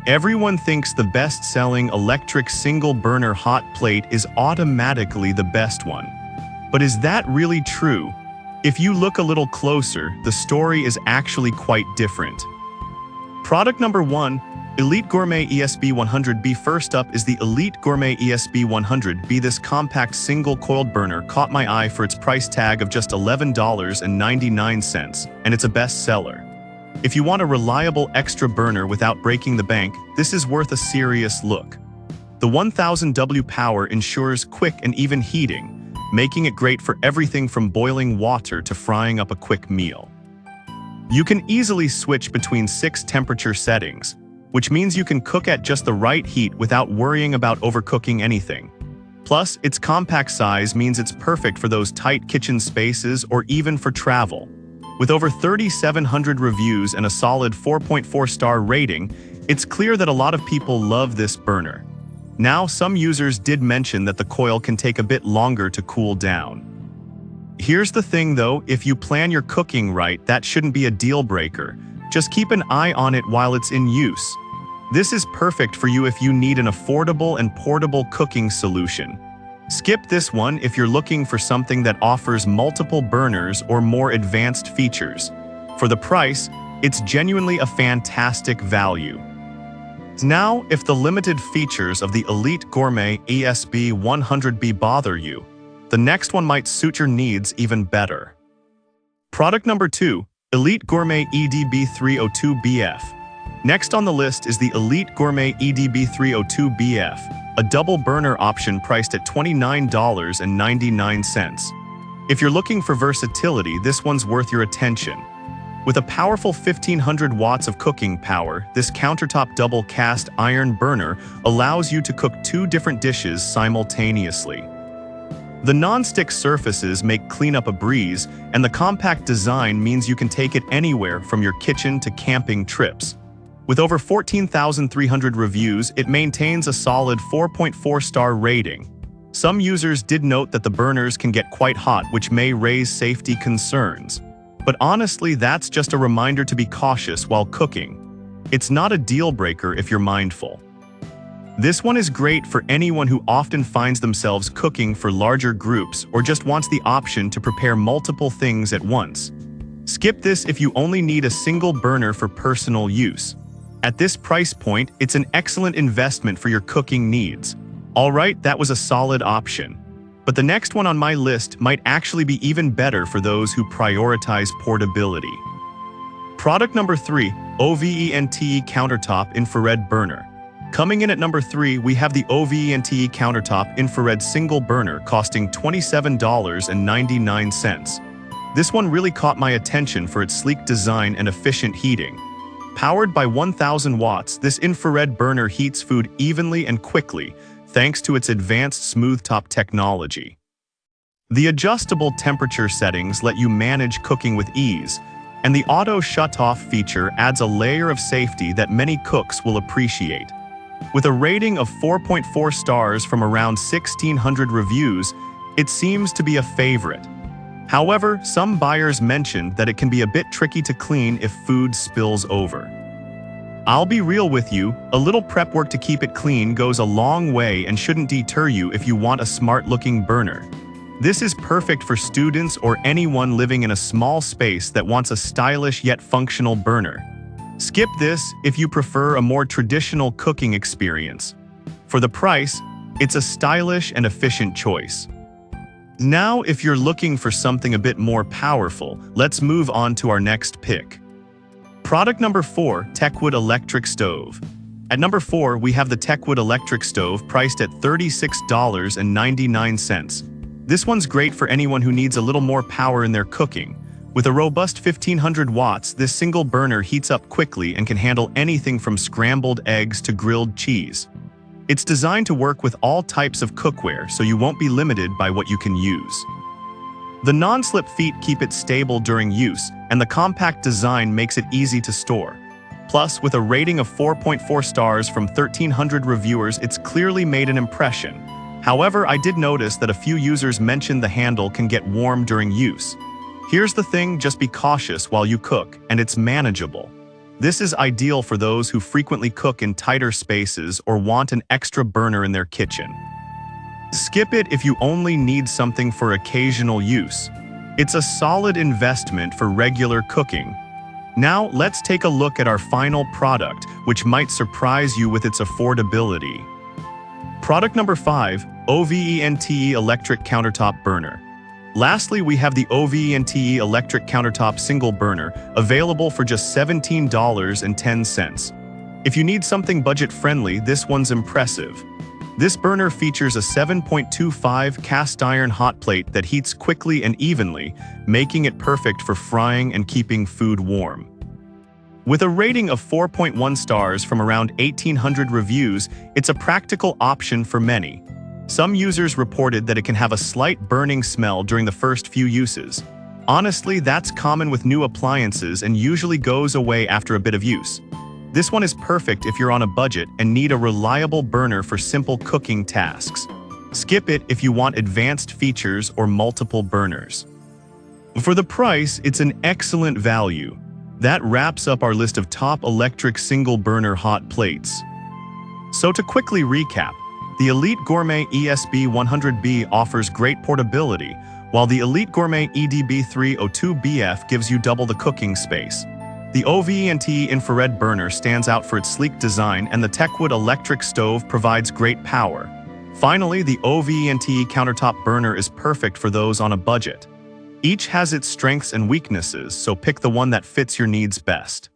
Everyone thinks the best-selling electric single-burner hot plate is automatically the best one. But is that really true? If you look a little closer, the story is actually quite different. Product number 1, Elite Gourmet ESB100B. First up is the Elite Gourmet ESB100B. This compact single-coiled burner caught my eye for its price tag of just $11.99, and it's a bestseller. If you want a reliable extra burner without breaking the bank, this is worth a serious look. The 1000W power ensures quick and even heating, making it great for everything from boiling water to frying up a quick meal. You can easily switch between 6 temperature settings, which means you can cook at just the right heat without worrying about overcooking anything. Plus, its compact size means it's perfect for those tight kitchen spaces or even for travel. With over 3,700 reviews and a solid 4.4-star rating, it's clear that a lot of people love this burner. Now, some users did mention that the coil can take a bit longer to cool down. Here's the thing though, if you plan your cooking right, that shouldn't be a deal breaker. Just keep an eye on it while it's in use. This is perfect for you if you need an affordable and portable cooking solution. Skip this one if you're looking for something that offers multiple burners or more advanced features. For the price, it's genuinely a fantastic value. Now, if the limited features of the Elite Gourmet ESB100B bother you, the next one might suit your needs even better. Product number 2, Elite Gourmet EDB302BF. Next on the list is the Elite Gourmet EDB302BF, a double burner option priced at $29.99. If you're looking for versatility, this one's worth your attention. With a powerful 1500 watts of cooking power, this countertop double cast iron burner allows you to cook 2 different dishes simultaneously. The non-stick surfaces make cleanup a breeze, and the compact design means you can take it anywhere from your kitchen to camping trips. With over 14,300 reviews, it maintains a solid 4.4-star rating. Some users did note that the burners can get quite hot, which may raise safety concerns. But honestly, that's just a reminder to be cautious while cooking. It's not a deal breaker if you're mindful. This one is great for anyone who often finds themselves cooking for larger groups or just wants the option to prepare multiple things at once. Skip this if you only need a single burner for personal use. At this price point, it's an excellent investment for your cooking needs. Alright, that was a solid option. But the next one on my list might actually be even better for those who prioritize portability. Product number 3, OVENTE Countertop Infrared Burner. Coming in at number 3, we have the OVENTE Countertop Infrared Single Burner costing $27.99. This one really caught my attention for its sleek design and efficient heating. Powered by 1000 watts, this infrared burner heats food evenly and quickly, thanks to its advanced smooth-top technology. The adjustable temperature settings let you manage cooking with ease, and the auto shut-off feature adds a layer of safety that many cooks will appreciate. With a rating of 4.4 stars from around 1,600 reviews, it seems to be a favorite. However, some buyers mentioned that it can be a bit tricky to clean if food spills over. I'll be real with you, a little prep work to keep it clean goes a long way and shouldn't deter you if you want a smart-looking burner. This is perfect for students or anyone living in a small space that wants a stylish yet functional burner. Skip this if you prefer a more traditional cooking experience. For the price, it's a stylish and efficient choice. Now, if you're looking for something a bit more powerful, let's move on to our next pick. Product number 4, Techwood Electric Stove. At number 4, we have the Techwood Electric Stove priced at $36.99. This one's great for anyone who needs a little more power in their cooking. With a robust 1500 watts, this single burner heats up quickly and can handle anything from scrambled eggs to grilled cheese. It's designed to work with all types of cookware, so you won't be limited by what you can use. The non-slip feet keep it stable during use, and the compact design makes it easy to store. Plus, with a rating of 4.4 stars from 1,300 reviewers, it's clearly made an impression. However, I did notice that a few users mentioned the handle can get warm during use. Here's the thing, just be cautious while you cook, and it's manageable. This is ideal for those who frequently cook in tighter spaces or want an extra burner in their kitchen. Skip it if you only need something for occasional use. It's a solid investment for regular cooking. Now, let's take a look at our final product, which might surprise you with its affordability. Product number 5, OVENTE Electric Countertop Burner. Lastly, we have the OVENTE Electric Countertop Single Burner, available for just $17.10. If you need something budget-friendly, this one's impressive. This burner features a 7.25 cast iron hot plate that heats quickly and evenly, making it perfect for frying and keeping food warm. With a rating of 4.1 stars from around 1,800 reviews, it's a practical option for many. Some users reported that it can have a slight burning smell during the first few uses. Honestly, that's common with new appliances and usually goes away after a bit of use. This one is perfect if you're on a budget and need a reliable burner for simple cooking tasks. Skip it if you want advanced features or multiple burners. For the price, it's an excellent value. That wraps up our list of top electric single burner hot plates. So to quickly recap, the Elite Gourmet ESB 100B offers great portability, while the Elite Gourmet EDB 302BF gives you double the cooking space. The OVENTE infrared burner stands out for its sleek design, and the Techwood electric stove provides great power. Finally, the OVENTE countertop burner is perfect for those on a budget. Each has its strengths and weaknesses, so pick the one that fits your needs best.